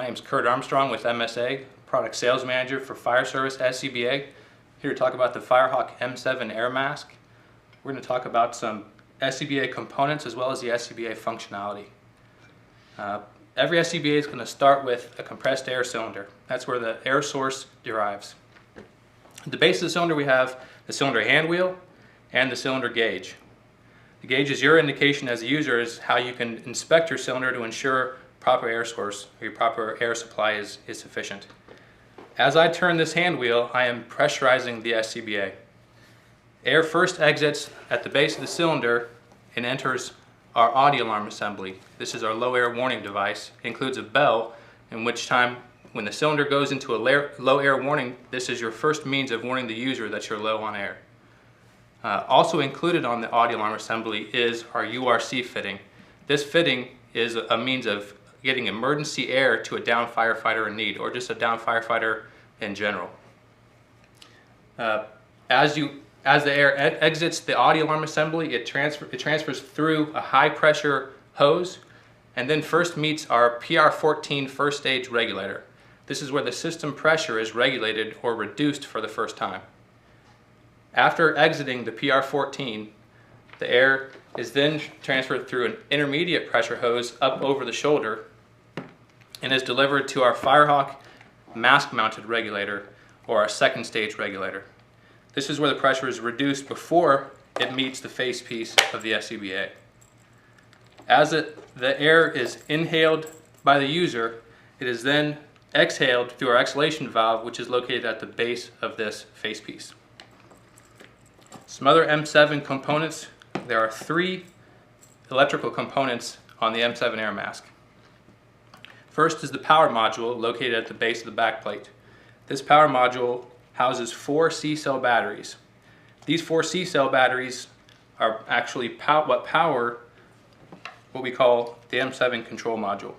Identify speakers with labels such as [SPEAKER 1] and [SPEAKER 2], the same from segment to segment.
[SPEAKER 1] name is Curt Armstong with MSA, Product Sales Manager for Fire Service SCBA. Here to talk about the FireHawk M7 Air Mask. We're going to talk about some SCBA components as well as the SCBA functionality. Every SCBA is going to start with a compressed air cylinder. That's where the air source derives. At the base of the cylinder we have the cylinder hand wheel and the cylinder gauge. The gauge is your indication as a user as how you can inspect your cylinder to ensure proper air source or your proper air supply is sufficient. As I turn this hand wheel, I am pressurizing the SCBA. Air first exits at the base of the cylinder and enters our audio alarm assembly. This is our low air warning device. It includes a bell, in which time when the cylinder goes into a low air warning, this is your first means of warning the user that you're low on air. Also included on the audio alarm assembly is our URC fitting. This fitting is a means of getting emergency air to a down firefighter in need, or just a down firefighter in general. As the air exits the audio alarm assembly, it transfers through a high pressure hose and then first meets our PR14 first stage regulator. This is where the system pressure is regulated or reduced for the first time. After exiting the PR14, the air is then transferred through an intermediate pressure hose up over the shoulder and is delivered to our FireHawk mask mounted regulator, or our second stage regulator. This is where the pressure is reduced before it meets the face piece of the SCBA. As the air is inhaled by the user, it is then exhaled through our exhalation valve, which is located at the base of this face piece. Some other M7 components. There are 3 electrical components on the M7 Air Mask. First is the power module located at the base of the backplate. This power module houses 4 C-cell batteries. These 4 C-cell batteries are actually what power what we call the M7 control module.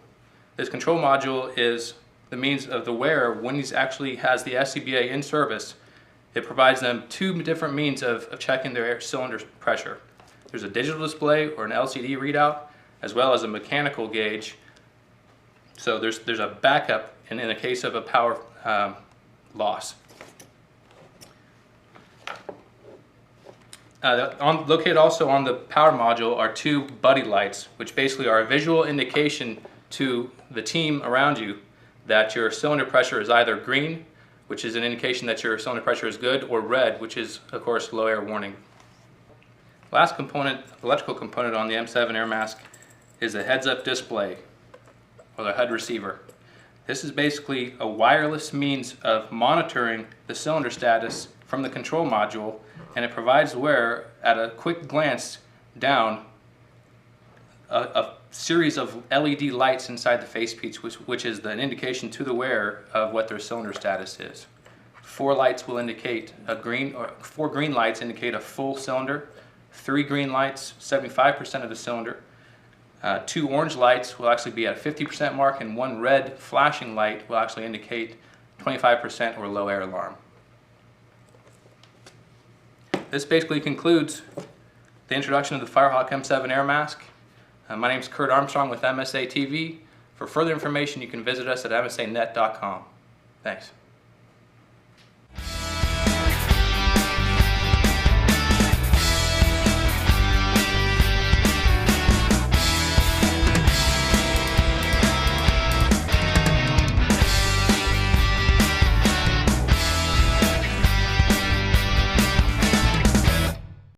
[SPEAKER 1] This control module is the means of the wearer, when he actually has the SCBA in service, it provides them 2 different means of checking their air cylinder pressure. There's a digital display or an LCD readout, as well as a mechanical gauge. So there's a backup in the case of a power loss. Located also on the power module are 2 buddy lights, which basically are a visual indication to the team around you that your cylinder pressure is either green, which is an indication that your cylinder pressure is good, or red, which is, of course, low air warning. Last component, electrical component on the M7 Air Mask is a heads-up display, or the HUD receiver. This is basically a wireless means of monitoring the cylinder status from the control module, and it provides the wearer, at a quick glance down, a series of LED lights inside the facepiece, which is an indication to the wearer of what their cylinder status is. 4 lights will indicate a green, or 4 green lights indicate a full cylinder, 3 green lights, 75% of the cylinder, 2 orange lights will actually be at a 50% mark, and 1 red flashing light will actually indicate 25% or low air alarm. This basically concludes the introduction of the FireHawk M7 Air Mask. My name is Curt Armstong with MSA TV. For further information, you can visit us at msanet.com. Thanks.